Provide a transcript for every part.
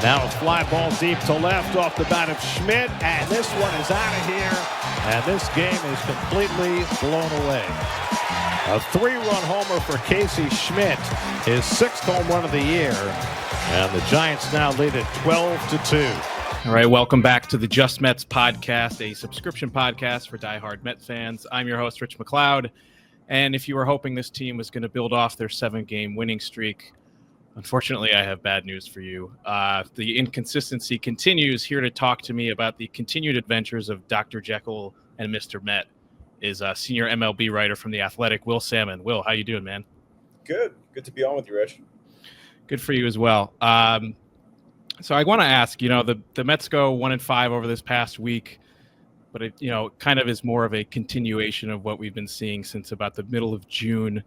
Now a fly ball deep to left off the bat of Schmidt, and this one is out of here, and this game is completely blown away. A 3-run homer for Casey Schmidt, his 6th home run of the year, and the Giants now lead it 12-2. All right, welcome back to the Just Mets podcast, a subscription podcast for diehard Met fans. I'm your host, Rich McLeod, and if you were hoping this team was going to build off their 7-game winning streak, unfortunately, I have bad news for you. The inconsistency continues. Here to talk to me about the continued adventures of Dr. Jekyll and Mr. Met is a senior MLB writer from The Athletic, Will Sammon. Will, how you doing, man? Good to be on with you, Rich. Good for you as well. So I want to ask, the Mets go 1-5 over this past week, but it, kind of is more of a continuation of what we've been seeing since about the middle of June.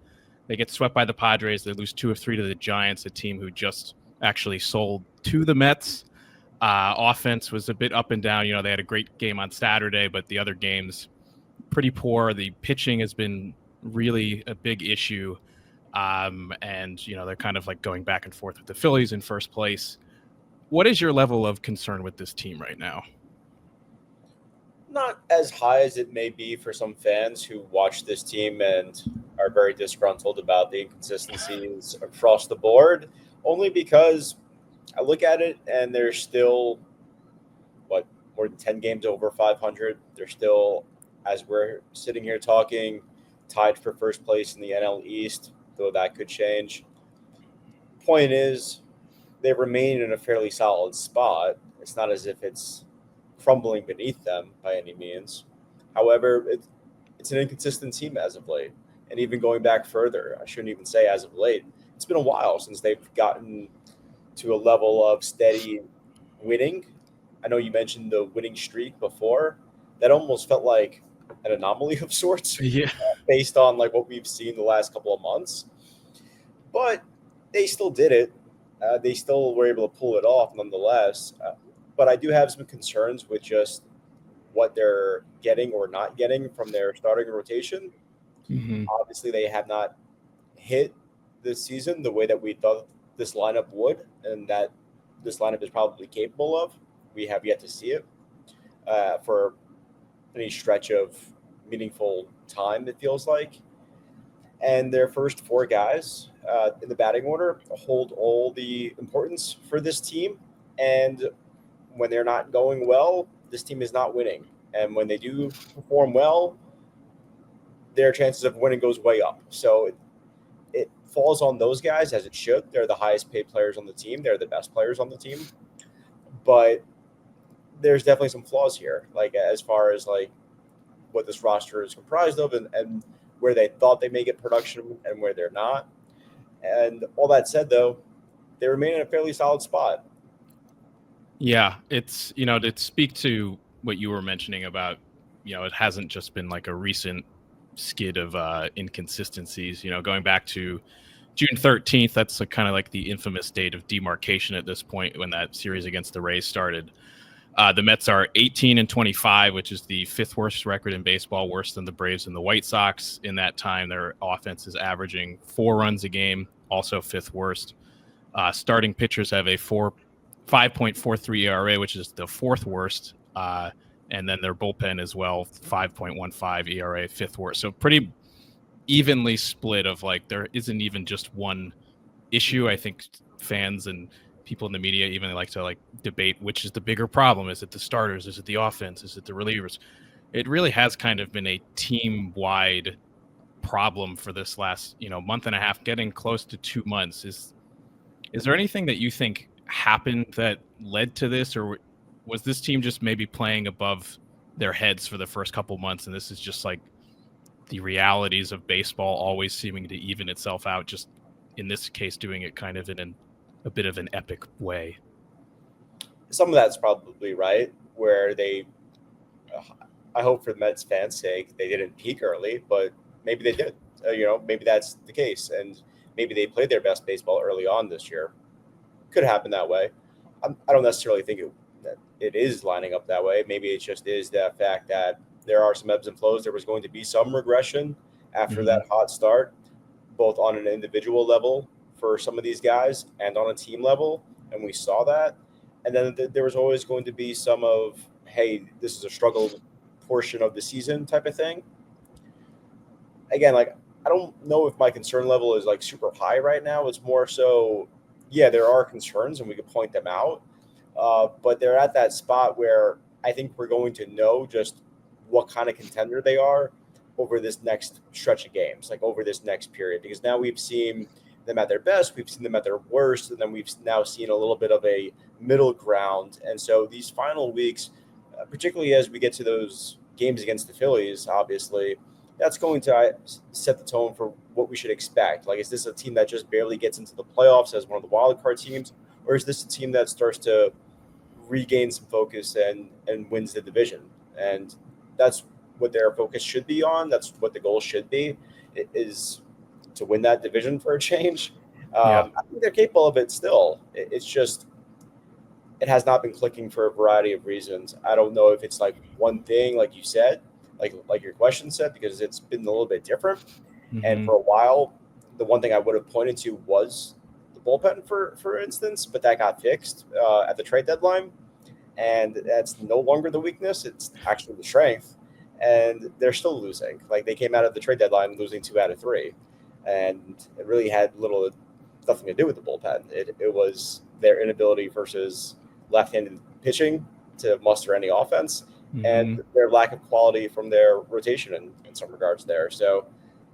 They get swept by the Padres. They lose 2 of 3 to the Giants, a team who just actually sold to the Mets. Offense was a bit up and down. They had a great game on Saturday, but the other games pretty poor. The pitching has been really a big issue. And, they're kind of like going back and forth with the Phillies in first place. What is your level of concern with this team right now? Not as high as it may be for some fans who watch this team and are very disgruntled about the inconsistencies across the board, only because I look at it and they're still, more than 10 games over 500. They're still, as we're sitting here talking, tied for first place in the NL East, though that could change. Point is, they remain in a fairly solid spot. It's not as if it's crumbling beneath them by any means. However, it's an inconsistent team as of late. And even going back further, I shouldn't even say as of late, it's been a while since they've gotten to a level of steady winning. I know you mentioned the winning streak before. That almost felt like an anomaly of sorts, based on what we've seen the last couple of months. But they still did it. They still were able to pull it off nonetheless. But I do have some concerns with just what they're getting or not getting from their starting rotation. Mm-hmm. Obviously, they have not hit this season the way that we thought this lineup would, and that this lineup is probably capable of. We have yet to see it for any stretch of meaningful time, it feels like. And their first 4 guys in the batting order hold all the importance for this team. And when they're not going well, this team is not winning. And when they do perform well, their chances of winning goes way up. So it falls on those guys, as it should. They're the highest paid players on the team. They're the best players on the team. But there's definitely some flaws here, as far as what this roster is comprised of and where they thought they may get production and where they're not. And all that said, though, they remain in a fairly solid spot. Yeah, it's, to speak to what you were mentioning about, it hasn't just been a recent skid of inconsistencies, going back to June 13th, that's kind of the infamous date of demarcation at this point when that series against the Rays started. The Mets are 18-25, which is the 5th worst record in baseball, worse than the Braves and the White Sox. In that time, their offense is averaging 4 runs a game, also 5th worst. Starting pitchers have a 5.43 ERA, which is the 4th worst. And then their bullpen as well, 5.15 ERA, 5th worst. So pretty evenly split of there isn't even just one issue. I think fans and people in the media even like to debate which is the bigger problem. Is it the starters? Is it the offense? Is it the relievers? It really has kind of been a team-wide problem for this last, month and a half, getting close to 2 months. Is there anything that you think happened that led to this, or was this team just maybe playing above their heads for the first couple months, and this is just the realities of baseball always seeming to even itself out, just in this case doing it kind of in a bit of an epic way? Some of that's probably right, where I hope for the Mets fans' sake, they didn't peak early, but maybe they did. Maybe that's the case, and maybe they played their best baseball early on this year. Could happen that way. I don't necessarily think it is lining up that way. Maybe it just is the fact that there are some ebbs and flows. There was going to be some regression after that hot start, both on an individual level for some of these guys and on a team level, and we saw that. And then there was always going to be some of, hey, this is a struggle portion of the season type of thing. Again, like, I don't know if my concern level is like super high right now. It's more so, yeah, there are concerns and we could point them out. But they're at that spot where I think we're going to know just what kind of contender they are over this next stretch of games, like over this next period, because now we've seen them at their best, we've seen them at their worst, and then we've now seen a little bit of a middle ground. And so these final weeks, particularly as we get to those games against the Phillies, obviously, that's going to set the tone for what we should expect. Like, is this a team that just barely gets into the playoffs as one of the wild card teams, or is this a team that starts to regain some focus and wins the division? And that's what their focus should be on. That's what the goal should be, is to win that division for a change. I think they're capable of it still. It's just, it has not been clicking for a variety of reasons. I don't know if it's like one thing, like you said, like your question said, because it's been a little bit different. Mm-hmm. And for a while, the one thing I would have pointed to was the bullpen, for instance, but that got fixed at the trade deadline. And that's no longer the weakness. It's actually the strength. And they're still losing. Like, they came out of the trade deadline losing 2 out of 3. And it really had nothing to do with the bullpen. It was their inability versus left-handed pitching to muster any offense, mm-hmm. and their lack of quality from their rotation in some regards there. So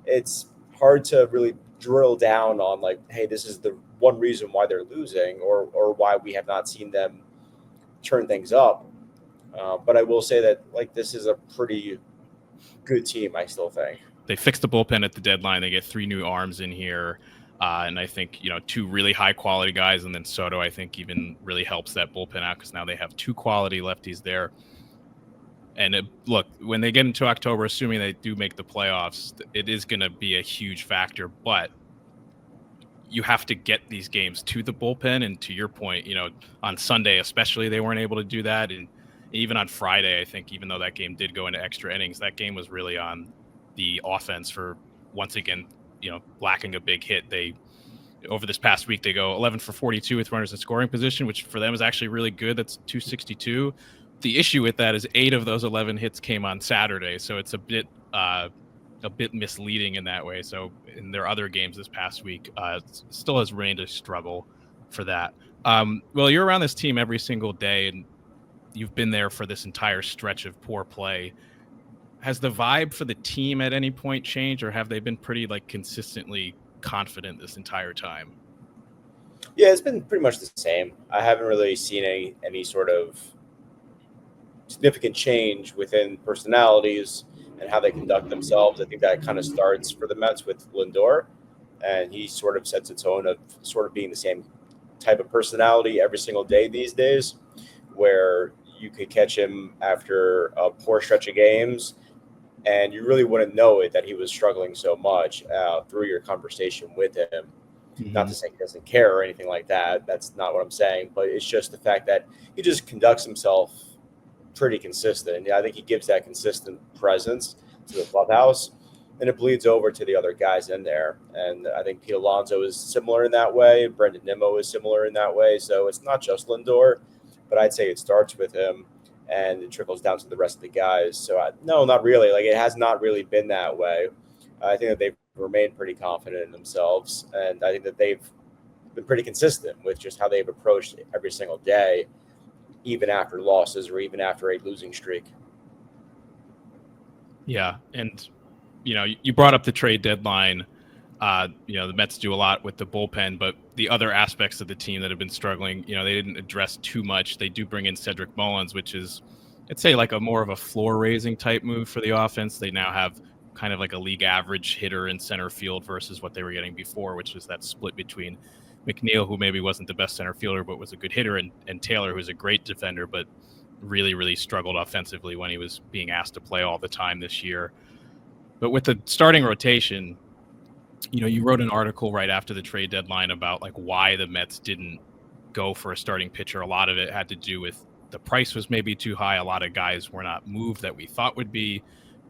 it's hard to really drill down on, like, hey, this is the one reason why they're losing, or why we have not seen them turn things up. But I will say that, like, this is a pretty good team, I still think. They fixed the bullpen at the deadline. They get 3 new arms in here. And I think, 2 really high quality guys. And then Soto, I think, even really helps that bullpen out, because now they have 2 quality lefties there. And look, when they get into October, assuming they do make the playoffs, it is going to be a huge factor. But you have to get these games to the bullpen. And to your point, on Sunday especially, they weren't able to do that. And even on Friday, I think, even though that game did go into extra innings, that game was really on the offense for, once again, lacking a big hit. They, over this past week, they go 11 for 42 with runners in scoring position, which for them is actually really good. That's 262. The issue with that is 8 of those 11 hits came on Saturday, so it's a bit misleading in that way. So in their other games this past week, still has remained a struggle for that. Well, you're around this team every single day, and you've been there for this entire stretch of poor play. Has the vibe for the team at any point changed, or have they been pretty, like, consistently confident this entire time? Yeah, it's been pretty much the same. I haven't really seen any sort of significant change within personalities and how they conduct themselves. I think that kind of starts for the Mets with Lindor, and he sort of sets a tone of sort of being the same type of personality every single day these days, where you could catch him after a poor stretch of games, and you really wouldn't know it that he was struggling so much through your conversation with him. Mm-hmm. Not to say he doesn't care or anything like that. That's not what I'm saying. But it's just the fact that he just conducts himself pretty consistent. Yeah, I think he gives that consistent presence to the clubhouse, and it bleeds over to the other guys in there. And I think Pete Alonso is similar in that way. Brendan Nimmo is similar in that way. So it's not just Lindor, but I'd say it starts with him, and it trickles down to the rest of the guys. So no, not really. Like, it has not really been that way. I think that they've remained pretty confident in themselves, and I think that they've been pretty consistent with just how they've approached every single day, even after losses or even after a losing streak. Yeah, and you brought up the trade deadline. The Mets do a lot with the bullpen, but the other aspects of the team that have been struggling, they didn't address too much. They do bring in Cedric Mullins, which is, I'd say, like a more of a floor-raising type move for the offense. They now have kind of like a league average hitter in center field versus what they were getting before, which was that split between McNeil, who maybe wasn't the best center fielder but was a good hitter, and Taylor, who's a great defender but really, really struggled offensively when he was being asked to play all the time this year. But with the starting rotation, you wrote an article right after the trade deadline about, like, why the Mets didn't go for a starting pitcher. A lot of it had to do with the price was maybe too high. A lot of guys were not moved that we thought would be.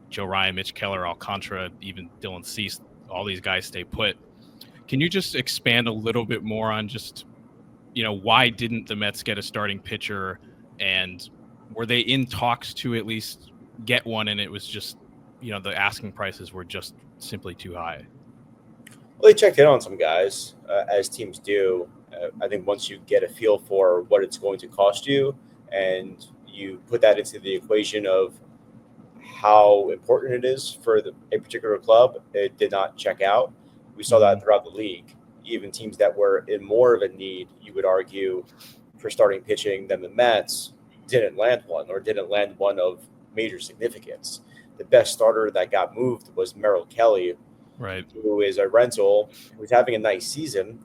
Joe Ryan, Mitch Keller, Alcantara, even Dylan Cease, all these guys stay put. Can you just expand a little bit more on just, why didn't the Mets get a starting pitcher, and were they in talks to at least get one, and it was just, the asking prices were just simply too high? Well, they checked in on some guys, as teams do. I think once you get a feel for what it's going to cost you, and you put that into the equation of how important it is for a particular club, it did not check out. We saw that throughout the league. Even teams that were in more of a need, you would argue, for starting pitching than the Mets didn't land one, or didn't land one of major significance. The best starter that got moved was Merrill Kelly, right, who is a rental, who's having a nice season.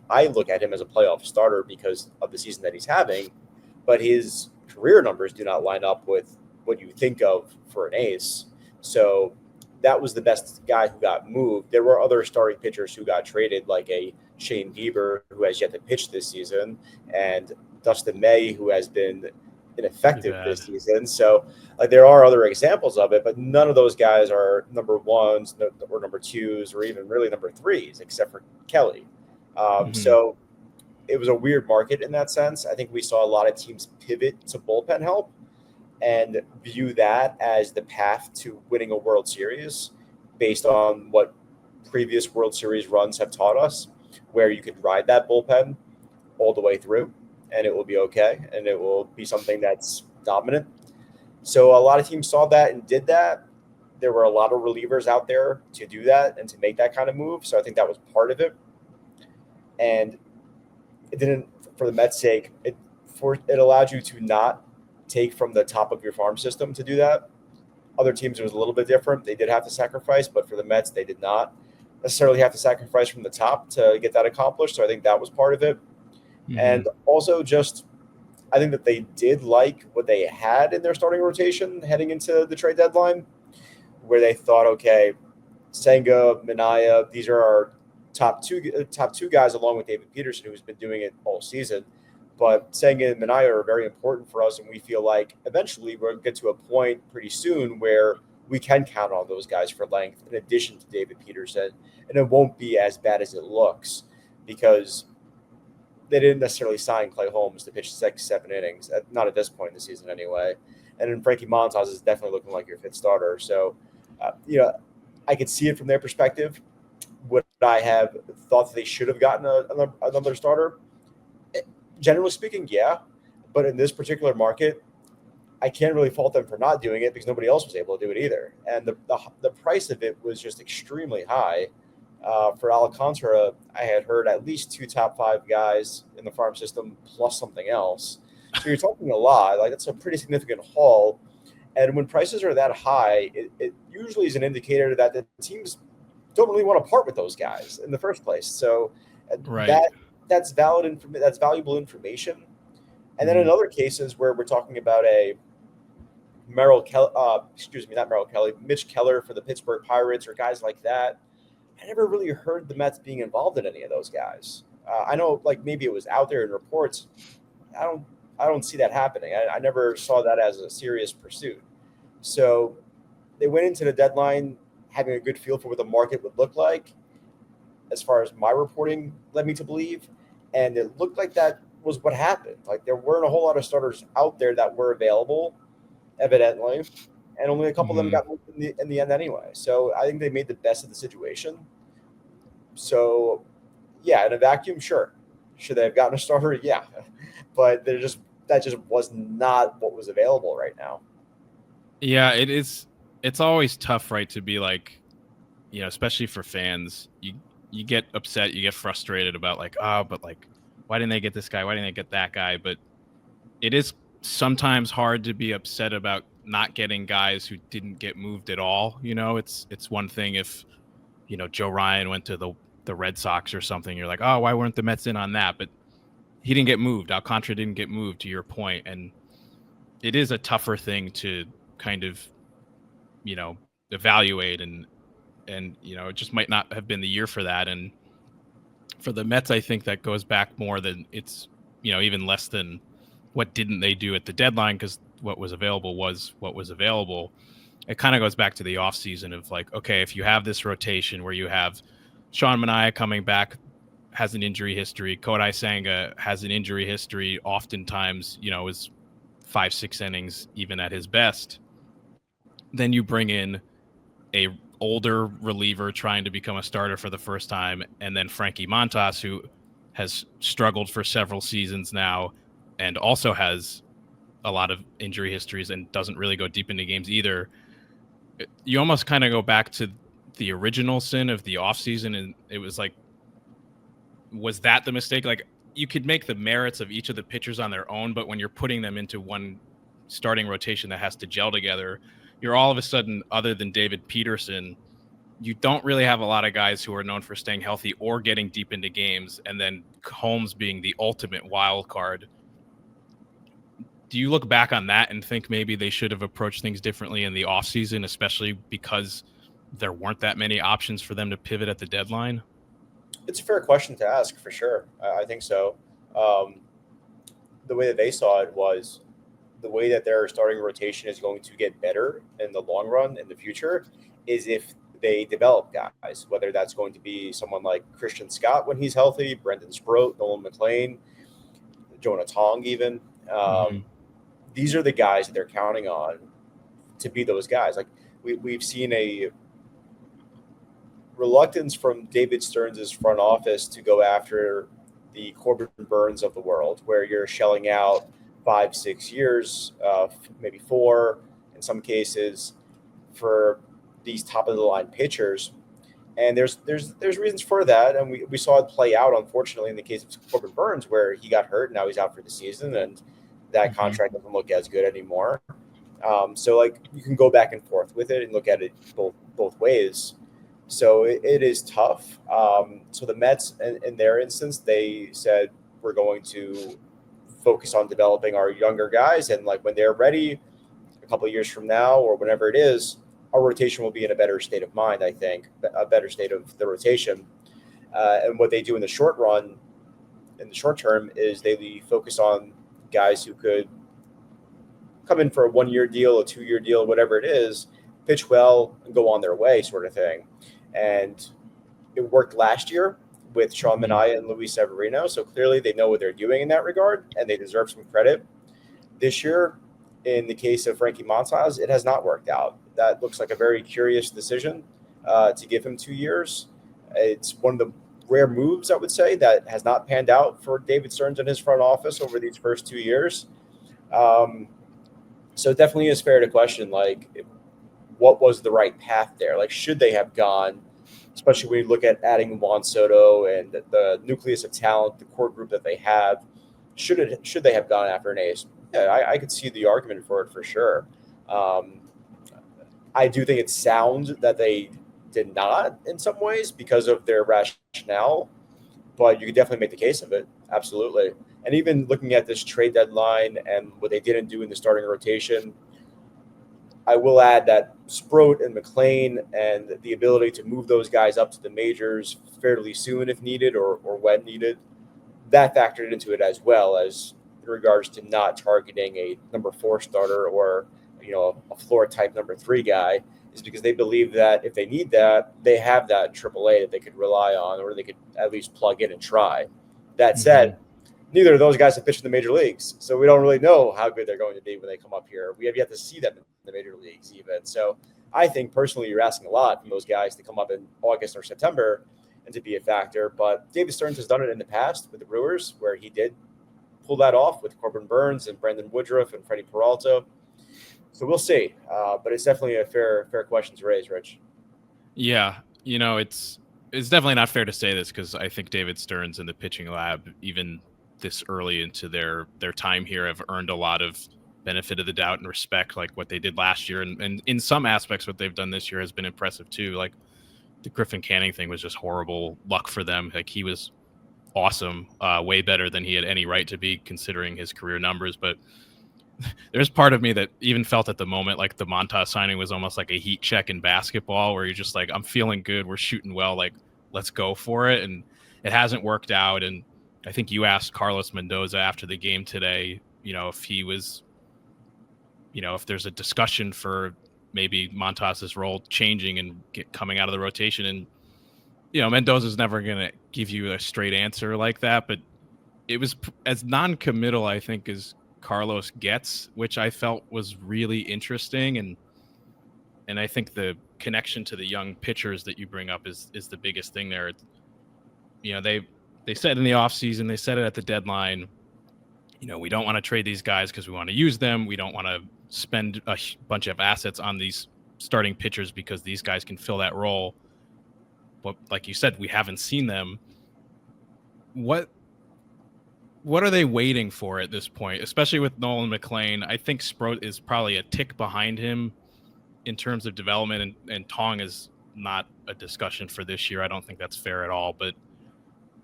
I look at him as a playoff starter because of the season that he's having, but his career numbers do not line up with what you think of for an ace. So that was the best guy who got moved. There were other starting pitchers who got traded, like a Shane Bieber, who has yet to pitch this season, and Dustin May, who has been ineffective this season. So there are other examples of it, but none of those guys are number ones or number twos or even really number threes, except for Kelly. So it was a weird market in that sense. I think we saw a lot of teams pivot to bullpen help and view that as the path to winning a World Series based on what previous World Series runs have taught us, where you could ride that bullpen all the way through and it will be okay, and it will be something that's dominant. So a lot of teams saw that and did that. There were a lot of relievers out there to do that and to make that kind of move. So I think that was part of it. And it didn't, for the Mets' sake, it allowed you to not take from the top of your farm system to do that. Other teams, it was a little bit different. They did have to sacrifice, but for the Mets, they did not necessarily have to sacrifice from the top to get that accomplished. So I think that was part of it. And also just, I think that they did like what they had in their starting rotation heading into the trade deadline, where they thought, okay, Senga, Minaya, these are our top two guys, along with David Peterson, who's been doing it all season. But Senga and Minaya are very important for us, and we feel like eventually we'll get to a point pretty soon where we can count on those guys for length in addition to David Peterson, and it won't be as bad as it looks, because they didn't necessarily sign Clay Holmes to pitch 6-7 innings, not at this point in the season anyway. And then Frankie Montas is definitely looking like your fifth starter. So, I could see it from their perspective. Would I have thought that they should have gotten another starter? Generally speaking, yeah. But in this particular market, I can't really fault them for not doing it because nobody else was able to do it either. And the price of it was just extremely high. For Alcantara, I had heard at least 2 top 5 guys in the farm system plus something else. So you're talking a lot. Like, that's a pretty significant haul. And when prices are that high, it usually is an indicator that the teams don't really want to part with those guys in the first place. So that's valuable information. And then in other cases where we're talking about a Mitch Keller for the Pittsburgh Pirates or guys like that, I never really heard the Mets being involved in any of those guys. I know, like, maybe it was out there in reports. I don't see that happening. I never saw that as a serious pursuit. So they went into the deadline having a good feel for what the market would look like, as far as my reporting led me to believe. And it looked like that was what happened. Like, there weren't a whole lot of starters out there that were available, evidently, and only a couple of them got moved in the end anyway. So I think they made the best of the situation. So, yeah, in a vacuum, sure. Should they have gotten a starter? Yeah. But that just was not what was available right now. Yeah, it is. It's always tough, right, to be like, especially for fans, you get upset, you get frustrated about like, but like, why didn't they get this guy? Why didn't they get that guy? But it is sometimes hard to be upset about not getting guys who didn't get moved at all. It's one thing if, Joe Ryan went to the Red Sox or something. You're like, oh, why weren't the Mets in on that? But he didn't get moved. Alcantara didn't get moved, to your point. And it is a tougher thing to kind of, evaluate and it just might not have been the year for that. And for the Mets, I think that goes back more than it's, even less than what didn't they do at the deadline, because what was available was what was available. It kind of goes back to the offseason of like, okay, if you have this rotation where you have Sean Manaea coming back, has an injury history. Kodai Senga has an injury history. Oftentimes, is 5-6 innings, even at his best. Then you bring in a older reliever trying to become a starter for the first time, and then Frankie Montas, who has struggled for several seasons now and also has a lot of injury histories and doesn't really go deep into games either. You almost kind of go back to the original sin of the offseason, and it was like, was that the mistake? Like, you could make the merits of each of the pitchers on their own, but when you're putting them into one starting rotation that has to gel together, you're all of a sudden, other than David Peterson, you don't really have a lot of guys who are known for staying healthy or getting deep into games, and then Holmes being the ultimate wild card. Do you look back on that and think maybe they should have approached things differently in the offseason, especially because there weren't that many options for them to pivot at the deadline? It's a fair question to ask, for sure. I think so. The way that they saw it was the way that their starting rotation is going to get better in the long run in the future is if they develop guys, whether that's going to be someone like Christian Scott when he's healthy, Brendan Sproat, Nolan McLean, Jonah Tong even. These are the guys that they're counting on to be those guys. Like we've seen a reluctance from David Stearns' front office to go after the Corbin Burns of the world, where you're shelling out 5-6 years, maybe 4 in some cases, for these top of the line pitchers. And there's reasons for that, and we saw it play out, unfortunately, in the case of Corbin Burns, where he got hurt and now he's out for the season, and that contract doesn't look as good anymore. So like you can go back and forth with it and look at it both ways. So it is tough. So the Mets, in their instance, they said we're going to focus on developing our younger guys, and like when they're ready, a couple of years from now or whenever it is, our rotation will be in a better state of mind. I think a better state of the rotation. And what they do in the short run, in the short term, is they focus on guys who could come in for a 1-year deal, a 2-year deal, whatever it is, pitch well and go on their way, sort of thing. And it worked last year with Sean Manaea and Luis Severino. So clearly they know what they're doing in that regard, and they deserve some credit. This year, in the case of Frankie Montas, it has not worked out. That looks like a very curious decision to give him 2 years. It's one of the rare moves, I would say, that has not panned out for David Stearns and his front office over these first 2 years. So it definitely is fair to question, like, what was the right path there? Like, should they have gone, especially when you look at adding Juan Soto and the nucleus of talent, the core group that they have, should they have gone after an ace? Yeah, I could see the argument for it for sure. I do think it's sound that they did not in some ways because of their rationale, but you could definitely make the case of it. Absolutely. And even looking at this trade deadline and what they didn't do in the starting rotation, I will add that Sproat and McLean and the ability to move those guys up to the majors fairly soon if needed or when needed, that factored into it as well as in regards to not targeting a number 4 starter or, a floor type number 3 guy, is because they believe that if they need that, they have that in AAA that they could rely on or they could at least plug in and try. That said, neither of those guys have pitched in the major leagues, so we don't really know how good they're going to be when they come up here. We have yet to see them in the major leagues even. So I think personally you're asking a lot from those guys to come up in August or September and to be a factor. But David Stearns has done it in the past with the Brewers, where he did pull that off with Corbin Burns and Brandon Woodruff and Freddie Peralta. So we'll see. But it's definitely a fair question to raise, Rich. Yeah, it's definitely not fair to say this because I think David Stearns and the pitching lab, even this early into their time here, have earned a lot of benefit of the doubt and respect, like what they did last year. And in some aspects, what they've done this year has been impressive too. Like the Griffin Canning thing was just horrible luck for them. Like he was awesome, way better than he had any right to be considering his career numbers. But there's part of me that even felt at the moment like the Montas signing was almost like a heat check in basketball, where you're just like, I'm feeling good, we're shooting well, like let's go for it. And it hasn't worked out. And I think you asked Carlos Mendoza after the game today, if he was, if there's a discussion for maybe Montas's role changing and coming out of the rotation. And Mendoza's never going to give you a straight answer like that, but it was as non-committal, I think, as Carlos gets, which I felt was really interesting. And I think the connection to the young pitchers that you bring up is the biggest thing there. They said in the offseason, they said it at the deadline, we don't want to trade these guys because we want to use them. We don't want to spend a bunch of assets on these starting pitchers because these guys can fill that role. But like you said, we haven't seen them. What are they waiting for at this point, especially with Nolan McLean? I think Sproat is probably a tick behind him in terms of development, and Tong is not a discussion for this year. I don't think that's fair at all. But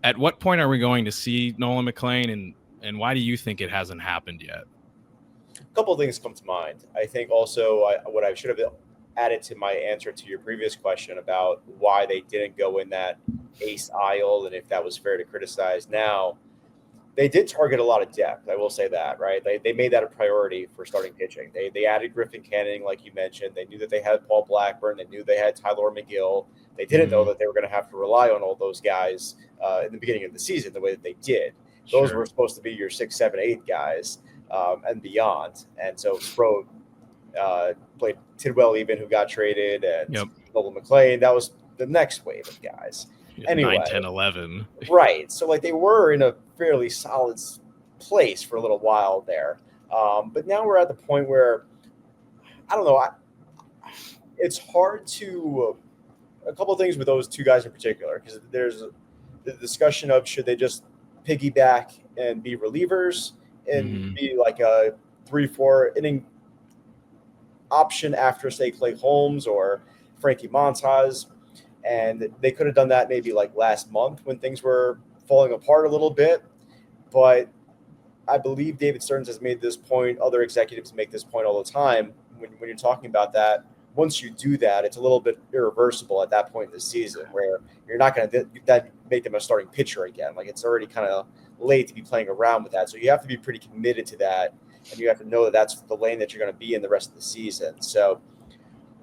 at what point are we going to see Nolan McLean, and why do you think it hasn't happened yet? A couple of things come to mind. I think also what I should have added to my answer to your previous question about why they didn't go in that ace aisle and if that was fair to criticize now. They did target a lot of depth. I will say that, right? They made that a priority for starting pitching. They added Griffin Canning, like you mentioned. They knew that they had Paul Blackburn. They knew they had Tyler McGill. They didn't know that they were going to have to rely on all those guys in the beginning of the season the way that they did. Those were supposed to be your 6, 7, 8 guys and beyond. And so Sproat played Tidwell even, who got traded, and Nolan McLean. That was the next wave of guys. Anyway, 9, 10, 11. Right. So they were in a fairly solid place for a little while there. But now we're at the point where, I don't know, it's hard to a couple of things with those two guys in particular, because there's the discussion of should they just piggyback and be relievers and be like a 3-4 inning option after, say, Clay Holmes or Frankie Montas. And they could have done that maybe like last month when things were falling apart a little bit. But I believe David Stearns has made this point. Other executives make this point all the time. When you're talking about that, once you do that, it's a little bit irreversible at that point in the season where you're not going to make them a starting pitcher again. Like, it's already kind of late to be playing around with that. So you have to be pretty committed to that. And you have to know that that's the lane that you're going to be in the rest of the season. So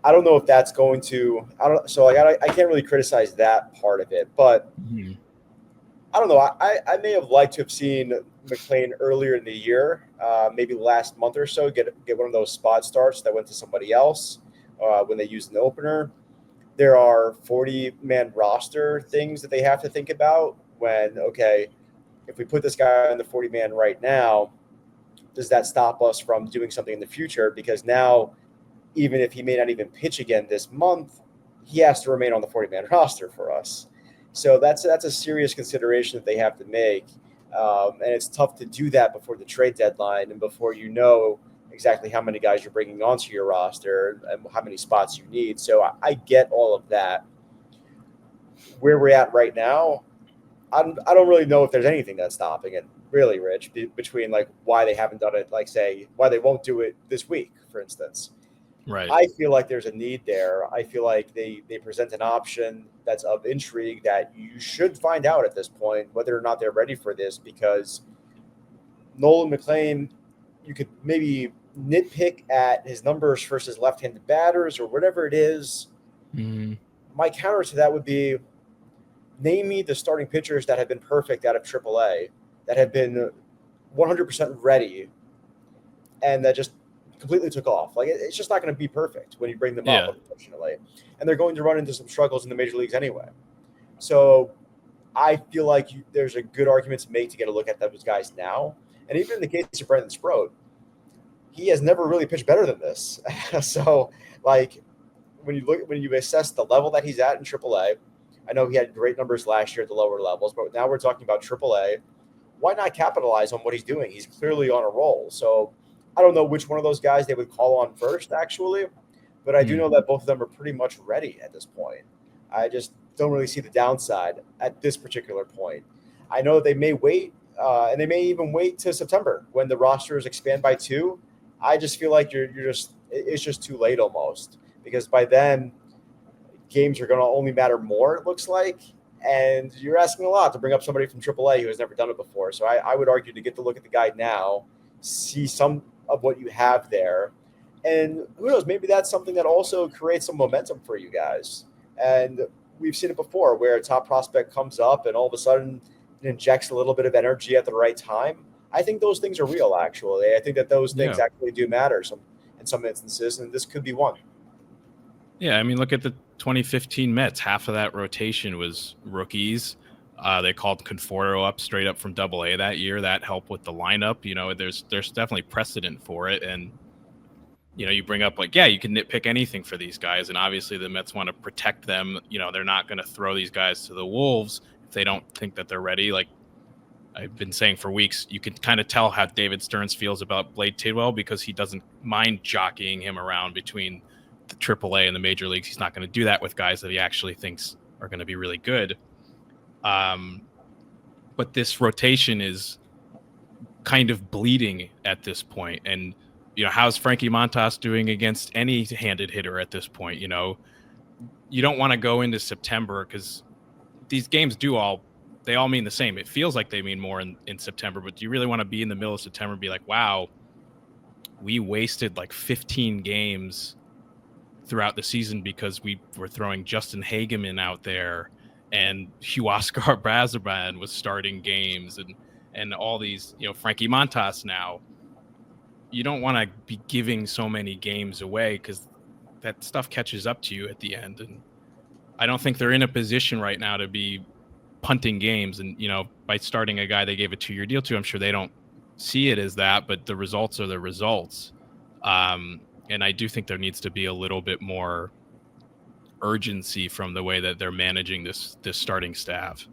I don't know if that's going to – I can't really criticize that part of it. But I don't know. I may have liked to have seen McLean earlier in the year, maybe last month or so, get one of those spot starts that went to somebody else when they used an opener. There are 40-man roster things that they have to think about when, okay, if we put this guy on the 40-man right now, does that stop us from doing something in the future? Because now – even if he may not even pitch again this month, he has to remain on the 40-man roster for us. So that's a serious consideration that they have to make. And it's tough to do that before the trade deadline and before you know exactly how many guys you're bringing onto your roster and how many spots you need. So I get all of that. Where we're at right now, I don't really know if there's anything that's stopping it, really, Rich, between like why they haven't done it, like say why they won't do it this week, for instance. Right. I feel like there's a need there. I feel like they present an option that's of intrigue that you should find out at this point whether or not they're ready for this, because Nolan McLean, you could maybe nitpick at his numbers versus left-handed batters or whatever it is. My counter to that would be name me the starting pitchers that have been perfect out of AAA, that have been 100% ready, and that just completely took off. Like, it's just not going to be perfect when you bring them up, unfortunately. And they're going to run into some struggles in the major leagues anyway. So I feel like there's a good argument to make to get a look at those guys now. And even in the case of Brandon Sproat, he has never really pitched better than this. So, like, when you assess the level that he's at in AAA, I know he had great numbers last year at the lower levels, but now we're talking about AAA. Why not capitalize on what he's doing? He's clearly on a roll. So I don't know which one of those guys they would call on first, actually, but I do know that both of them are pretty much ready at this point. I just don't really see the downside at this particular point. I know they may wait, and they may even wait to September when the rosters expand by 2. I just feel like it's just too late almost, because by then games are going to only matter more, it looks like, and you're asking a lot to bring up somebody from AAA who has never done it before. So I would argue to get to look at the guy now, see some of what you have there, and who knows, maybe that's something that also creates some momentum for you guys. And we've seen it before where a top prospect comes up and all of a sudden injects a little bit of energy at the right time. I think those things are real, actually. I think that those things actually do matter in some instances, and this could be one. Yeah, I mean, look at the 2015 Mets. Half of that rotation was rookies. They called Conforto up straight up from Double-A that year. That helped with the lineup. You know, there's definitely precedent for it. And, you know, you bring up like, yeah, you can nitpick anything for these guys. And obviously the Mets want to protect them. You know, they're not going to throw these guys to the wolves if they don't think that they're ready. Like I've been saying for weeks, you can kind of tell how David Stearns feels about Blade Tidwell because he doesn't mind jockeying him around between the AAA and the major leagues. He's not going to do that with guys that he actually thinks are going to be really good. But this rotation is kind of bleeding at this point. And, you know, how's Frankie Montas doing against any handed hitter at this point? You know, you don't want to go into September because these games they all mean the same. It feels like they mean more in September, but do you really want to be in the middle of September and be like, wow, we wasted like 15 games throughout the season because we were throwing Justin Hageman out there and Huascar Brazaban was starting games and all these, you know, Frankie Montas now. You don't want to be giving so many games away because that stuff catches up to you at the end. And I don't think they're in a position right now to be punting games. And, you know, by starting a guy they gave a 2-year deal to, I'm sure they don't see it as that, but the results are the results. And I do think there needs to be a little bit more urgency from the way that they're managing this starting staff.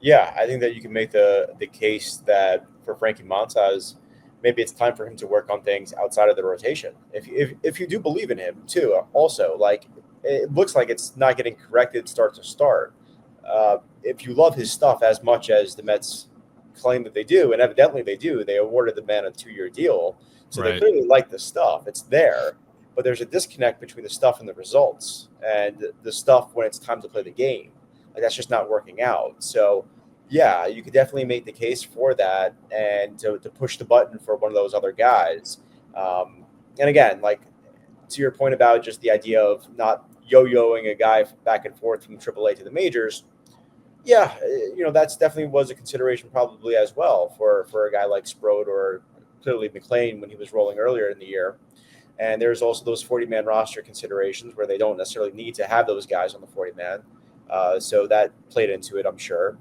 Yeah, I think that you can make the case that for Frankie Montas, maybe it's time for him to work on things outside of the rotation. If you do believe in him too, also, like it looks like it's not getting corrected start to start. If you love his stuff as much as the Mets claim that they do, and evidently they do, they awarded the man a 2-year deal. So They clearly like the stuff. It's there, but there's a disconnect between the stuff and the results, and the stuff when it's time to play the game. Like that's just not working out. So, yeah, you could definitely make the case for that and to push the button for one of those other guys. And again, like to your point about just the idea of not yo-yoing a guy back and forth from AAA to the majors. Yeah, you know, that's definitely was a consideration probably as well for a guy like Sproat or clearly McLean when he was rolling earlier in the year. And there's also those 40-man roster considerations where they don't necessarily need to have those guys on the 40-man. So that played into it, I'm sure.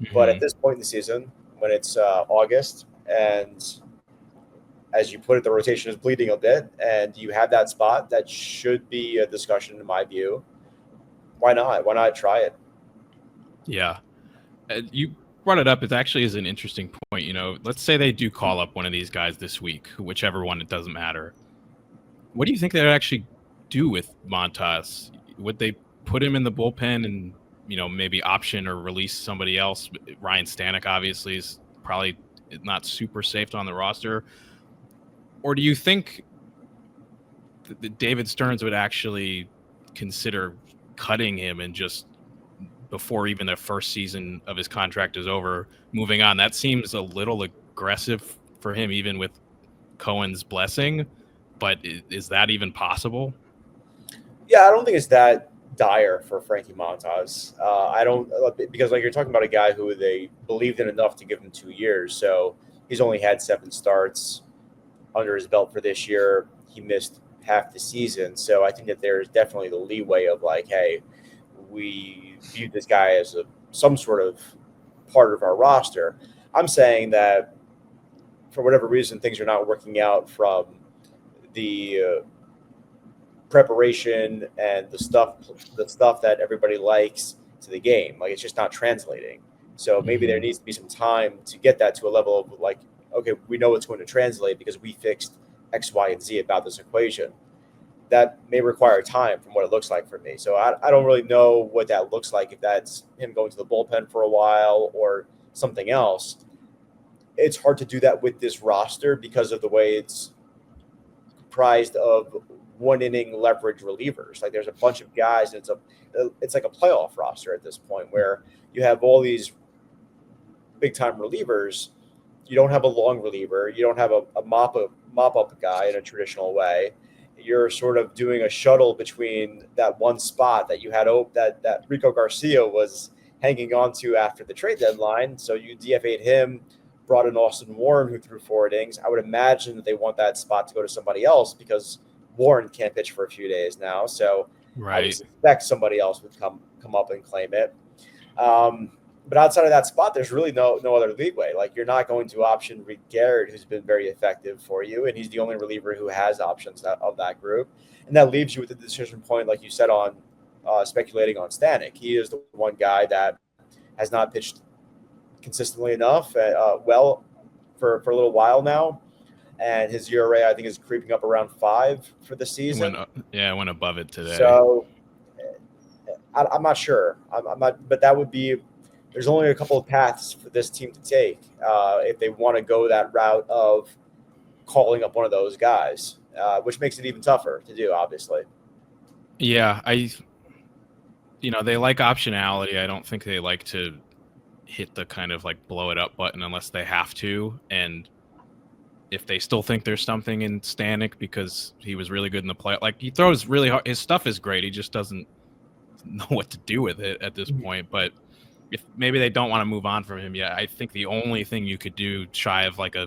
Mm-hmm. But at this point in the season, when it's August and as you put it, the rotation is bleeding a bit and you have that spot, that should be a discussion in my view. Why not? Why not try it? Yeah. You brought it up. It actually is an interesting point. You know, let's say they do call up one of these guys this week, whichever one, it doesn't matter. What do you think they would actually do with Montas? Would they put him in the bullpen and, you know, maybe option or release somebody else? Ryan Stanek obviously is probably not super safe on the roster. Or do you think that David Stearns would actually consider cutting him and just before even the first season of his contract is over, moving on? That seems a little aggressive for him, even with Cohen's blessing. But is that even possible? Yeah, I don't think it's that dire for Frankie Montas. I don't, because like you're talking about a guy who they believed in enough to give him 2 years. So he's only had 7 starts under his belt for this year. He missed half the season. So I think that there's definitely the leeway of like, hey, we view this guy as some sort of part of our roster. I'm saying that for whatever reason, things are not working out from the preparation and the stuff that everybody likes to the game. Like it's just not translating. So maybe there needs to be some time to get that to a level of like, okay, we know it's going to translate because we fixed X, Y, and Z about this equation. That may require time from what it looks like for me. So I don't really know what that looks like, if that's him going to the bullpen for a while or something else. It's hard to do that with this roster because of the way it's comprised of 1-inning leverage relievers. Like there's a bunch of guys, and it's like a playoff roster at this point where you have all these big time relievers. You don't have a long reliever. You don't have a mop up guy in a traditional way. you're sort of doing a shuttle between that one spot that you had that Rico Garcia was hanging on to after the trade deadline. So you DFA'd him, brought in Austin Warren, who threw 4 innings. I would imagine that they want that spot to go to somebody else because Warren can't pitch for a few days now. So I would suspect somebody else would come up and claim it. But outside of that spot, there's really no other leeway. Like, you're not going to option Reed Garrett, who's been very effective for you, and he's the only reliever who has options of that group. And that leaves you with the decision point, like you said, on speculating on Stanek. He is the one guy that has not pitched consistently enough, well, for a little while now. And his ERA, I think, is creeping up around 5 for the season. It went above it today. So I'm not sure. I'm not, but that would be. There's only a couple of paths for this team to take if they want to go that route of calling up one of those guys, which makes it even tougher to do, obviously. Yeah, they like optionality. I don't think they like to hit the kind of like blow it up button unless they have to. And if they still think there's something in Stanek because he was really good in the play, like, he throws really hard. His stuff is great. He just doesn't know what to do with it at this point. But if maybe they don't want to move on from him yet, I think the only thing you could do shy of like a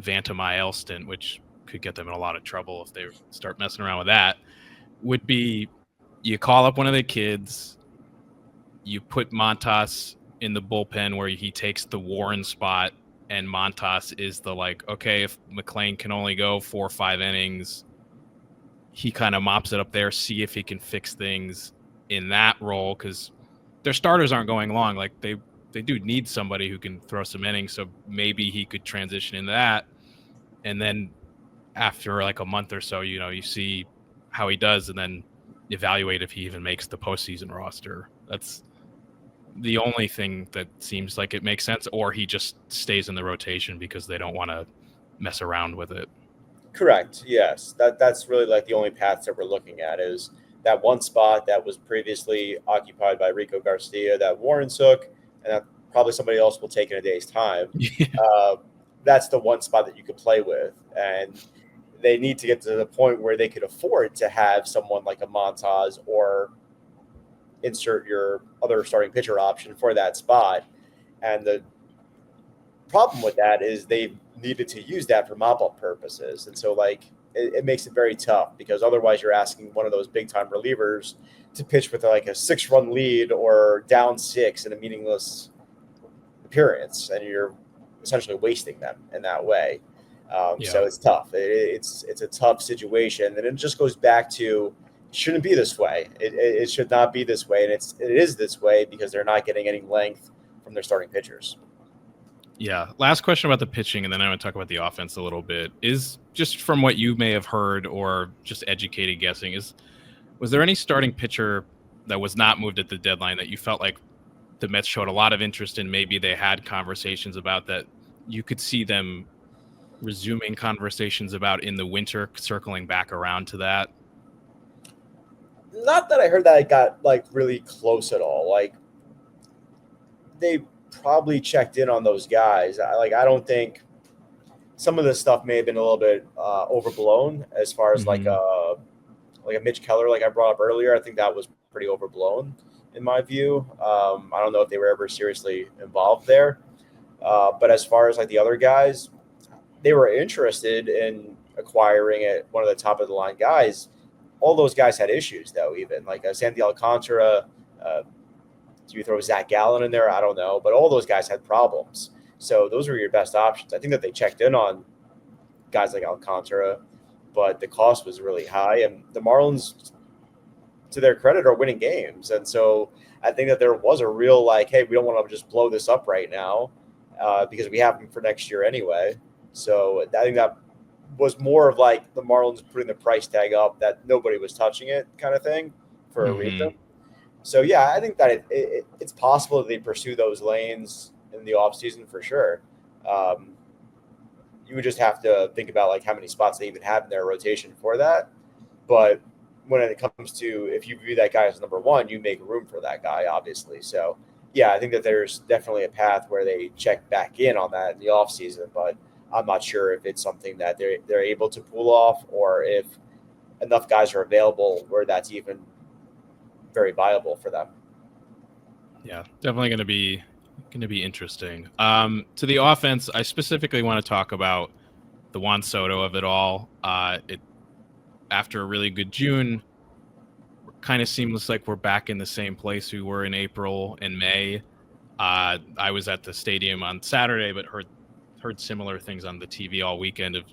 Vantamile stint, which could get them in a lot of trouble if they start messing around with that, would be you call up one of the kids, you put Montas in the bullpen where he takes the Warren spot, and Montas is the like, okay, if McLean can only go 4 or 5 innings, he kind of mops it up there, see if he can fix things in that role, because their starters aren't going long. Like, they do need somebody who can throw some innings, so maybe he could transition into that. And then after like a month or so, you see how he does, and then evaluate if he even makes the postseason roster. That's the only thing that seems like it makes sense, or he just stays in the rotation because they don't want to mess around with it. Correct. Yes. That's really like the only paths that we're looking at is that one spot that was previously occupied by Rico Garcia that Warren took, and that probably somebody else will take in a day's time. Yeah. That's the one spot that you could play with. And they need to get to the point where they could afford to have someone like a Montas or insert your other starting pitcher option for that spot. And the problem with that is they needed to use that for mop-up purposes. And so, like, it makes it very tough because otherwise you're asking one of those big-time relievers to pitch with like a 6-run lead or down 6 in a meaningless appearance, and you're essentially wasting them in that way. So it's tough. It's a tough situation, and it just goes back to it shouldn't be this way. It should not be this way, and it is this way because they're not getting any length from their starting pitchers. Yeah. Last question about the pitching, and then I want to talk about the offense a little bit. Is just from what you may have heard or just educated guessing, was there any starting pitcher that was not moved at the deadline that you felt like the Mets showed a lot of interest in? Maybe they had conversations about that you could see them resuming conversations about in the winter, circling back around to that? Not that I heard that it got like really close at all. Like, they probably checked in on those guys. I don't think some of this stuff may have been a little bit overblown as far as like a Mitch Keller, like I brought up earlier. I think that was pretty overblown in my view. I don't know if they were ever seriously involved there. But as far as like the other guys, they were interested in acquiring one of the top of the line guys. All those guys had issues though, even like Sandy Alcantara. Do you throw Zach Gallen in there? I don't know. But all those guys had problems. So those were your best options. I think that they checked in on guys like Alcantara, but the cost was really high. And the Marlins, to their credit, are winning games. And so I think that there was a real like, hey, we don't want to just blow this up right now because we have them for next year anyway. So I think that was more of like the Marlins putting the price tag up that nobody was touching it kind of thing for a reason. So, yeah, I think that it's possible that they pursue those lanes in the offseason for sure. You would just have to think about like how many spots they even have in their rotation for that. But when it comes to if you view that guy as number one, you make room for that guy, obviously. So, yeah, I think that there's definitely a path where they check back in on that in the offseason. But I'm not sure if it's something that they're able to pull off or if enough guys are available where that's even very viable for them. Yeah, definitely going to be interesting. To the offense, I specifically want to talk about the Juan Soto of it all. After a really good June, kind of seems like we're back in the same place we were in April and May. I was at the stadium on Saturday, but heard similar things on the TV all weekend. Of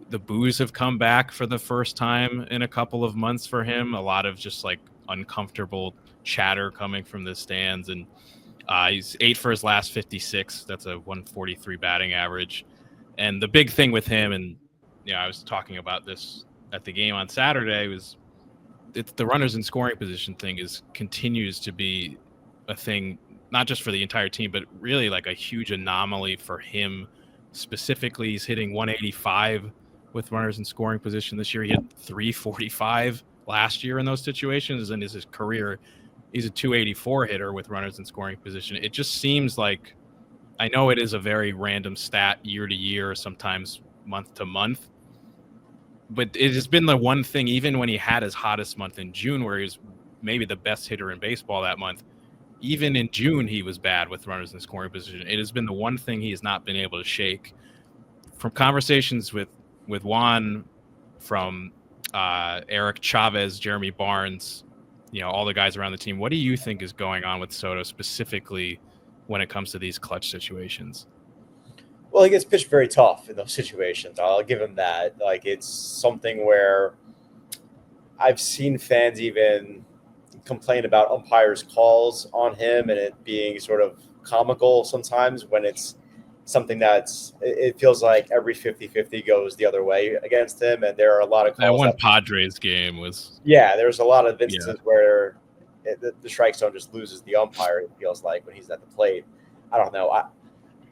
the boos have come back for the first time in a couple of months for him. A lot of just like uncomfortable chatter coming from the stands, and he's 8 for his last 56. That's a 143 batting average. And the big thing with him, and I was talking about this at the game on Saturday, was it's the runners in scoring position thing continues to be a thing, not just for the entire team, but really like a huge anomaly for him specifically. He's hitting 185 with runners in scoring position this year. He had 345 last year in those situations, and his career, he's a 284 hitter with runners in scoring position. It just seems like, I know it is a very random stat year to year, sometimes month to month, but it has been the one thing, even when he had his hottest month in June, where he was maybe the best hitter in baseball that month, even in June, he was bad with runners in scoring position. It has been the one thing he has not been able to shake. From conversations with Juan, from Eric Chavez, Jeremy Barnes, all the guys around the team, what do you think is going on with Soto specifically when it comes to these clutch situations? Well, he gets pitched very tough in those situations. I'll give him that. Like, it's something where I've seen fans even complain about umpires' calls on him and it being sort of comical sometimes when it's something it feels like every 50-50 goes the other way against him. And there are a lot of calls. That one Padres game was... Yeah, there's a lot of instances where the strike zone just loses the umpire, it feels like, when he's at the plate. I don't know.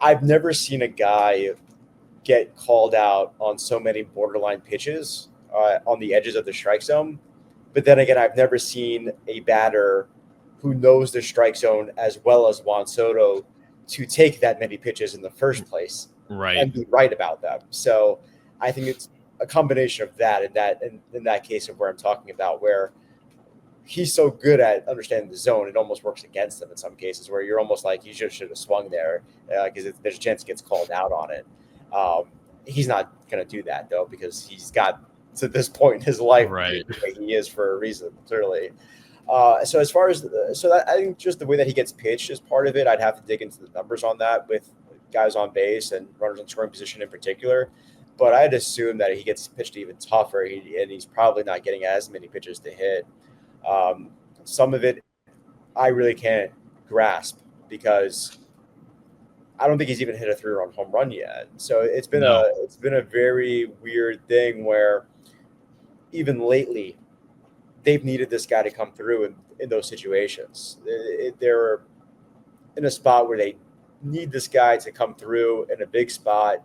I've never seen a guy get called out on so many borderline pitches on the edges of the strike zone. But then again, I've never seen a batter who knows the strike zone as well as Juan Soto to take that many pitches in the first place, right, and be right about them. So I think it's a combination of that and in that case of where I'm talking about, where he's so good at understanding the zone, it almost works against him in some cases, where you're almost like, you just should have swung there because there's a chance he gets called out on it. He's not going to do that, though, because he's got to this point in his life, right, he is for a reason, clearly. So as far as that, I think just the way that he gets pitched is part of it. I'd have to dig into the numbers on that with guys on base and runners in scoring position in particular. But I'd assume that he gets pitched even tougher, and he's probably not getting as many pitches to hit. Some of it I really can't grasp because I don't think he's even hit a 3-run home run yet. So it's been a very weird thing where even lately they've needed this guy to come through in those situations. They're in a spot where they need this guy to come through in a big spot,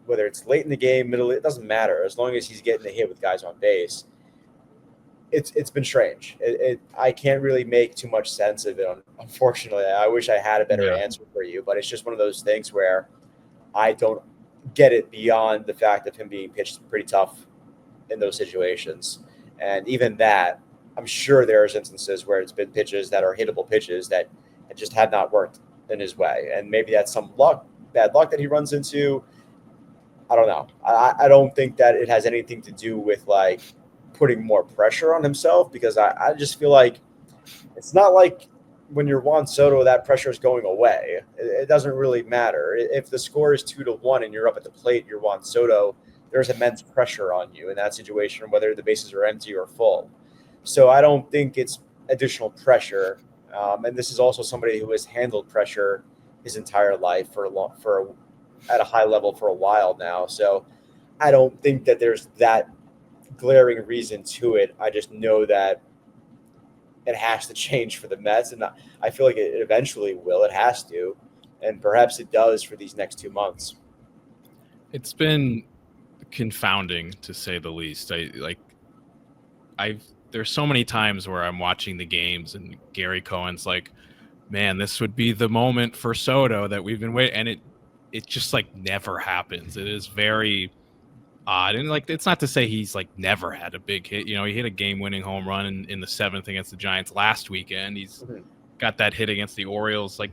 whether it's late in the game, middle, it doesn't matter. As long as he's getting a hit with guys on base. It's been strange. I can't really make too much sense of it, unfortunately. I wish I had a better answer for you, but it's just one of those things where I don't get it beyond the fact of him being pitched pretty tough in those situations. And even that, I'm sure there's instances where it's been pitches that are hittable pitches that just had not worked in his way. And maybe that's some bad luck that he runs into. I don't know. I don't think that it has anything to do with like putting more pressure on himself, because I just feel like it's not like when you're Juan Soto, that pressure is going away. It doesn't really matter. If the score is 2-1 and you're up at the plate, you're Juan Soto, there's immense pressure on you in that situation, whether the bases are empty or full. So I don't think it's additional pressure. And this is also somebody who has handled pressure his entire life at a high level for a while now. So I don't think that there's that glaring reason to it. I just know that it has to change for the Mets, and I feel like it eventually will. It has to, and perhaps it does for these next 2 months. It's been confounding, to say the least. There's so many times where I'm watching the games and Gary Cohen's like, man, this would be the moment for Soto that we've been waiting, and it just like never happens. It is very odd. And like, it's not to say he's like never had a big hit. You know, he hit a game-winning home run in the 7th against the Giants last weekend. He's got that hit against the Orioles. Like,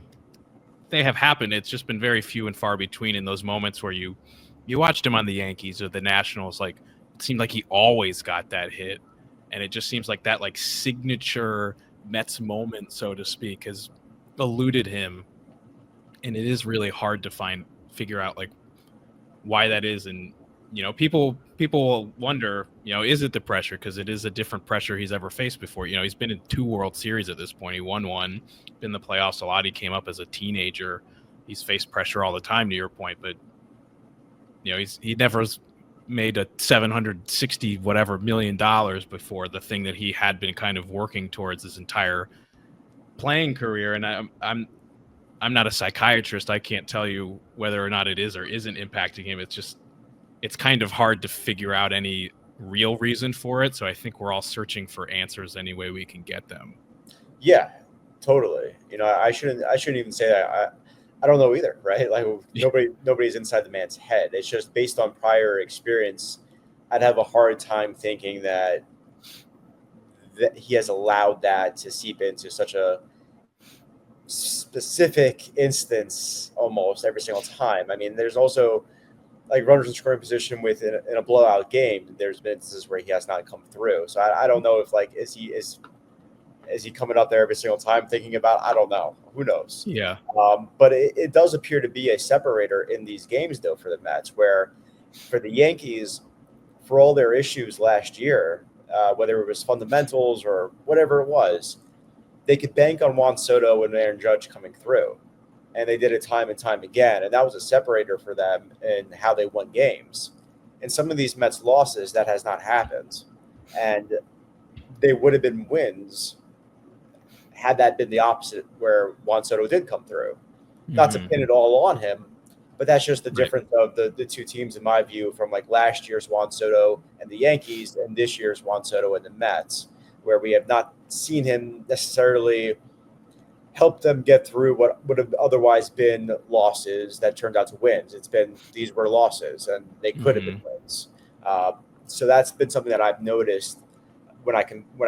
they have happened. It's just been very few and far between in those moments where you watched him on the Yankees or the Nationals. Like, it seemed like he always got that hit, and it just seems like that like signature Mets moment, so to speak, has eluded him, and it is really hard to figure out like why that is. And you know, people will wonder, you know, is it the pressure? Because it is a different pressure he's ever faced before. You know, he's been in 2 World Series at this point. He won one, been in the playoffs a lot. He came up as a teenager. He's faced pressure all the time, to your point, but you know, he never made a $760 whatever million before, the thing that he had been kind of working towards his entire playing career. And I'm not a psychiatrist. I can't tell you whether or not it is or isn't impacting him. It's kind of hard to figure out any real reason for it. So I think we're all searching for answers any way we can get them. Yeah, totally. You know, I shouldn't even say that. I don't know either, right? Like nobody's inside the man's head. It's just based on prior experience. I'd have a hard time thinking that he has allowed that to seep into such a specific instance almost every single time. I mean, there's also like runners in scoring position in a blowout game. There's been instances where he has not come through. So I don't know if like is he coming up there every single time thinking about? I don't know. Who knows? Yeah. But it does appear to be a separator in these games though for the Mets, where for the Yankees, for all their issues last year, whether it was fundamentals or whatever it was, they could bank on Juan Soto and Aaron Judge coming through. And they did it time and time again. And that was a separator for them in how they won games. In some of these Mets losses, that has not happened. And they would have been wins had that been the opposite, where Juan Soto did come through. Not to pin it all on him, but that's just the difference of the 2 teams, in my view, from like last year's Juan Soto and the Yankees and this year's Juan Soto and the Mets, where we have not seen him necessarily help them get through what would have otherwise been losses that turned out to wins. These were losses, and they could have been wins. So that's been something that I've noticed when I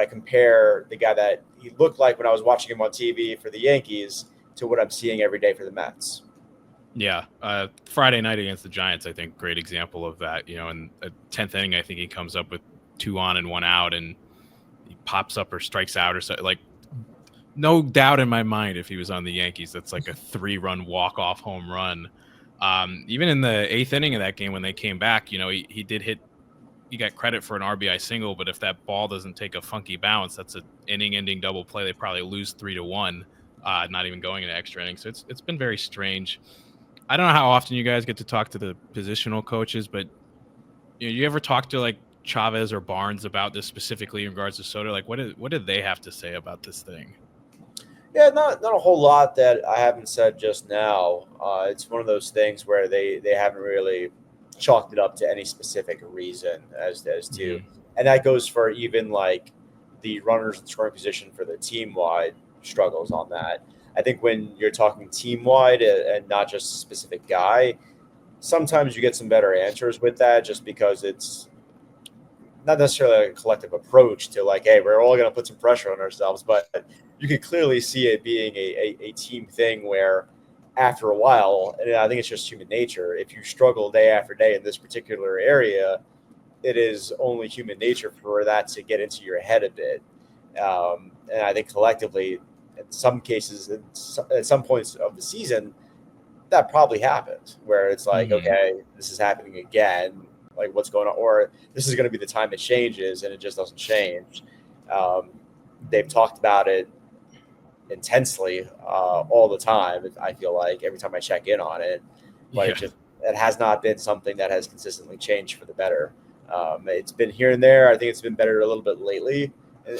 compare the guy that he looked like when I was watching him on TV for the Yankees to what I'm seeing every day for the Mets. Yeah. Friday night against the Giants, I think, great example of that. You know, in the 10th inning, I think he comes up with 2 on and 1 out, and he pops up or strikes out or something. Like, no doubt in my mind, if he was on the Yankees, that's like a 3-run walk-off home run. Even in the 8th inning of that game when they came back, you know, he did hit. He got credit for an RBI single, but if that ball doesn't take a funky bounce, that's an inning-ending double play. They probably lose 3-1, not even going into extra innings. So it's been very strange. I don't know how often you guys get to talk to the positional coaches, but you ever talk to like Chavez or Barnes about this specifically in regards to Soto? Like, what did they have to say about this thing? Yeah, not a whole lot that I haven't said just now. It's one of those things where they haven't really chalked it up to any specific reason as to, and that goes for even like the runners in scoring position for the team-wide struggles on that. I think when you're talking team-wide and not just a specific guy, sometimes you get some better answers with that just because it's not necessarily a collective approach to like, hey, we're all going to put some pressure on ourselves, but you can clearly see it being a team thing where after a while, and I think it's just human nature, if you struggle day after day in this particular area, it is only human nature for that to get into your head a bit. And I think collectively, in some cases, at some points of the season, that probably happened where it's like, okay, this is happening again. Like, what's going on? Or this is going to be the time it changes, and it just doesn't change. They've talked about it intensely all the time. I feel like every time I check in on it, but it has not been something that has consistently changed for the better. It's been here and there. I think it's been better a little bit lately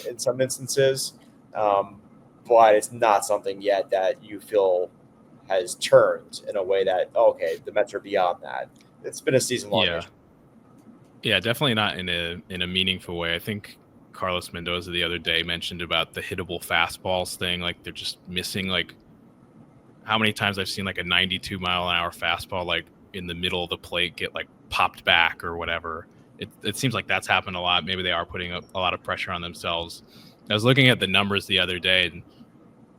in some instances, but it's not something yet that you feel has turned in a way that, okay, the Mets are beyond that. It's been a season-long issue. Yeah, definitely not in a meaningful way. I think Carlos Mendoza the other day mentioned about the hittable fastballs thing. Like, they're just missing, like, how many times I've seen like a 92 mile an hour fastball like in the middle of the plate get like popped back or whatever. It seems like that's happened a lot. Maybe they are putting a lot of pressure on themselves. I was looking at the numbers the other day, and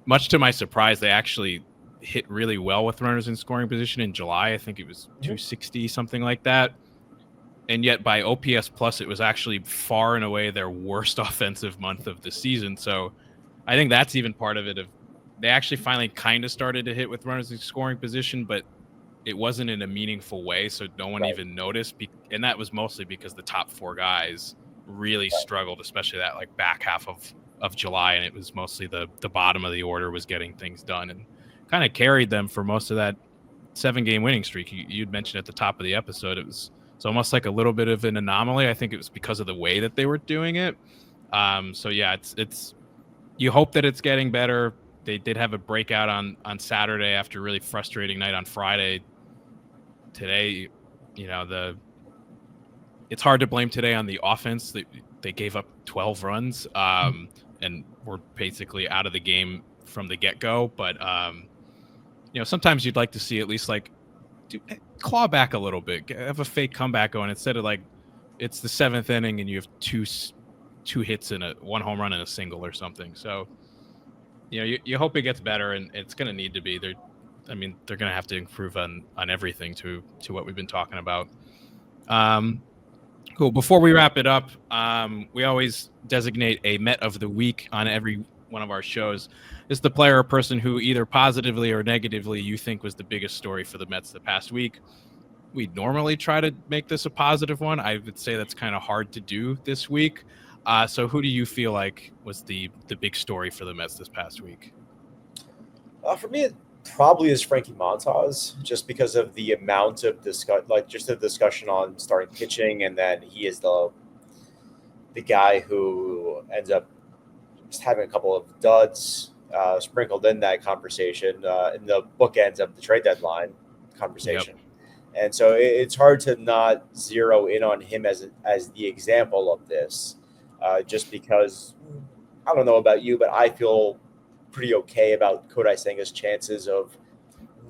much to my surprise, they actually hit really well with runners in scoring position in July. I think it was 260, something like that. And yet by OPS plus, it was actually far and away their worst offensive month of the season. So I think that's even part of it. They actually finally kind of started to hit with runners in scoring position, but it wasn't in a meaningful way, so no one even noticed. And that was mostly because the top 4 guys really struggled, especially that like back half of July, and it was mostly the bottom of the order was getting things done and kind of carried them for most of that 7-game winning streak. You'd mentioned at the top of the episode, it's almost like a little bit of an anomaly. I think it was because of the way that they were doing it. So yeah, it's you hope that it's getting better. They did have a breakout on Saturday after a really frustrating night on Friday. Today, it's hard to blame today on the offense. They gave up 12 runs and were basically out of the game from the get-go. But, sometimes you'd like to see at least claw back a little bit, have a fake comeback going instead of it's the 7th inning and you have two hits and 1 home run and a single or something. So, you hope it gets better, and it's going to need to be. They're going to have to improve on everything to what we've been talking about. Cool. Before we wrap it up, we always designate a Met of the Week on every one of our shows. It's the player or person who either positively or negatively you think was the biggest story for the Mets the past week. We normally try to make this a positive one. I would say that's kind of hard to do this week. So who do you feel like was the big story for the Mets this past week? For me, it probably is Frankie Montas, just because of the amount of discussion on starting pitching, and then he is the guy who ends up just having a couple of duds sprinkled in that conversation in the bookends of the trade deadline conversation. Yep. And so it's hard to not zero in on him as the example of this, just because I don't know about you, but I feel pretty okay about Kodai Senga's chances of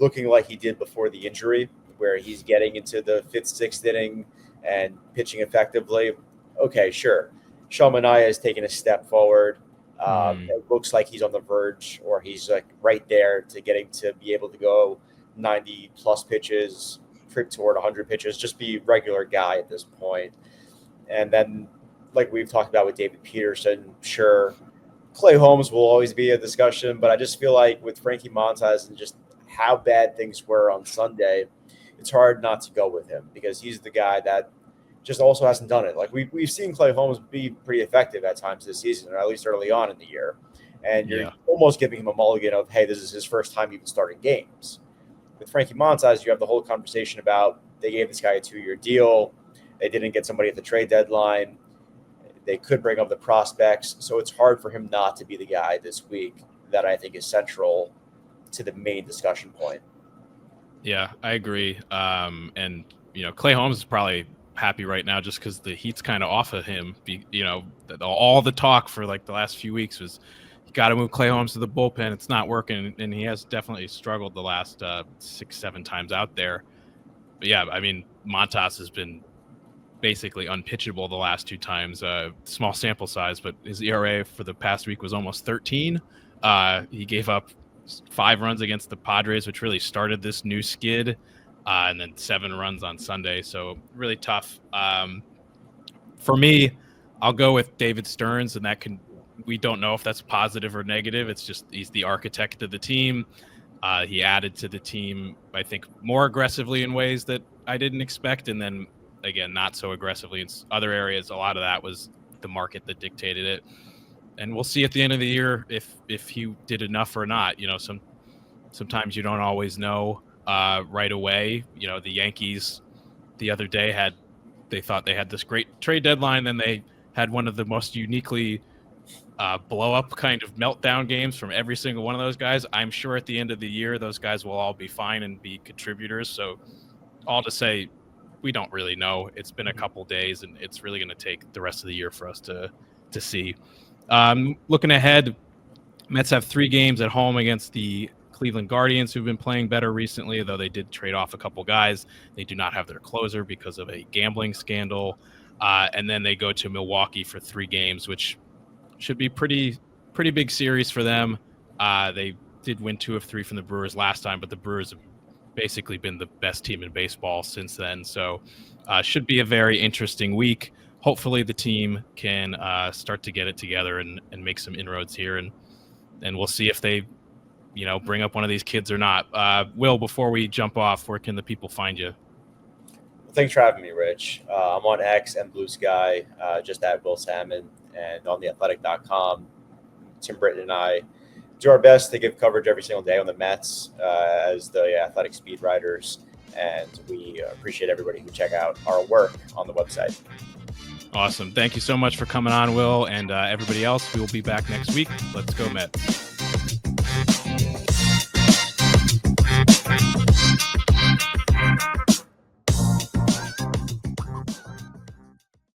looking like he did before the injury, where he's getting into the 5th, 6th inning and pitching effectively. Okay, sure. Sean Manaea has taken a step forward. It looks like he's on the verge, or he's right there to getting to be able to go 90 plus pitches, trip toward 100 pitches, just be a regular guy at this point. And then, like we've talked about with David Peterson, sure, Clay Holmes will always be a discussion, but I just feel like with Frankie Montas and just how bad things were on Sunday, it's hard not to go with him, because he's the guy that just also hasn't done it. We've seen Clay Holmes be pretty effective at times this season, or at least early on in the year. And you're almost giving him a mulligan of, hey, this is his first time even starting games. With Frankie Montas, you have the whole conversation about they gave this guy a 2-year deal. They didn't get somebody at the trade deadline. They could bring up the prospects. So it's hard for him not to be the guy this week that I think is central to the main discussion point. Yeah, I agree. And, Clay Holmes is probably happy right now just because the heat's kind of off of him. All the talk for the last few weeks was you got to move Clay Holmes to the bullpen. It's not working, and he has definitely struggled the last 6-7 times out there. But yeah, Montas has been basically unpitchable the last 2 times. Small sample size, but his ERA for the past week was almost 13. He gave up 5 runs against the Padres, which really started this new skid. And then 7 runs on Sunday. So really tough. For me, I'll go with David Stearns, and we don't know if that's positive or negative. It's just he's the architect of the team. He added to the team, I think, more aggressively in ways that I didn't expect. And then, again, not so aggressively in other areas. A lot of that was the market that dictated it. And we'll see at the end of the year if he did enough or not. Sometimes you don't always know right away. The Yankees the other day they thought they had this great trade deadline, then they had one of the most uniquely blow up kind of meltdown games from every single one of those guys. I'm sure at the end of the year those guys will all be fine and be contributors. So all to say, we don't really know. It's been a couple days, and it's really going to take the rest of the year for us to see. Looking ahead, Mets have 3 games at home against the Cleveland Guardians, who've been playing better recently, though they did trade off a couple guys. They do not have their closer because of a gambling scandal. And then they go to Milwaukee for 3 games, which should be pretty big series for them. They did win 2 of 3 from the Brewers last time, but the Brewers have basically been the best team in baseball since then. So should be a very interesting week. Hopefully the team can start to get it together and make some inroads here. And we'll see if they, bring up one of these kids or not. Will, before we jump off, where can the people find you? Well, thanks for having me, Rich. I'm on X and Blue Sky, just at Will Sammon, and on theathletic.com. Tim Britton and I do our best to give coverage every single day on the Mets as the athletic speed writers, and we appreciate everybody who check out our work on the website. Awesome. Thank you so much for coming on, Will, and everybody else. We will be back next week. Let's go, Mets.